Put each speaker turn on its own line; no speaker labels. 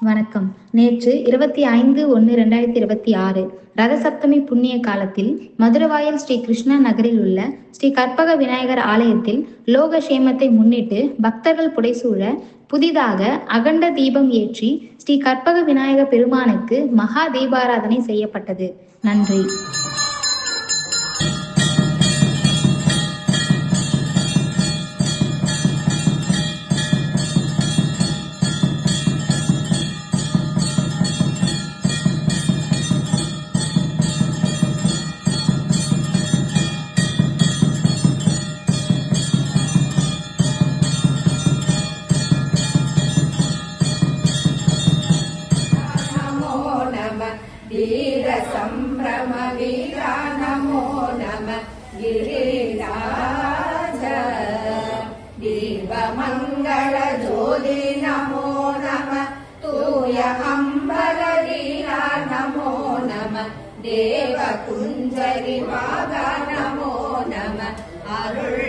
வணக்கம். நேற்று 25/1/2026 ரதசப்தமி புண்ணிய காலத்தில் மதுரவாயல் ஸ்ரீ கிருஷ்ணா நகரில் உள்ள ஸ்ரீ கற்பக விநாயகர் ஆலயத்தில் லோக சேமத்தை முன்னிட்டு பக்தர்கள் புடைசூழ புதிதாக அகண்ட தீபம் ஏற்றி ஸ்ரீ கற்பக விநாயக பெருமானுக்கு மகா தீபாராதனை செய்யப்பட்டது. நன்றி.
वीर संभ्रम वीरा नमो नमः गिरिराज दीपमंगल ज्योति नमो नमः तूय अंबर लीला नमो नमः देव कुंजरि वागा नमो नमः अरुळ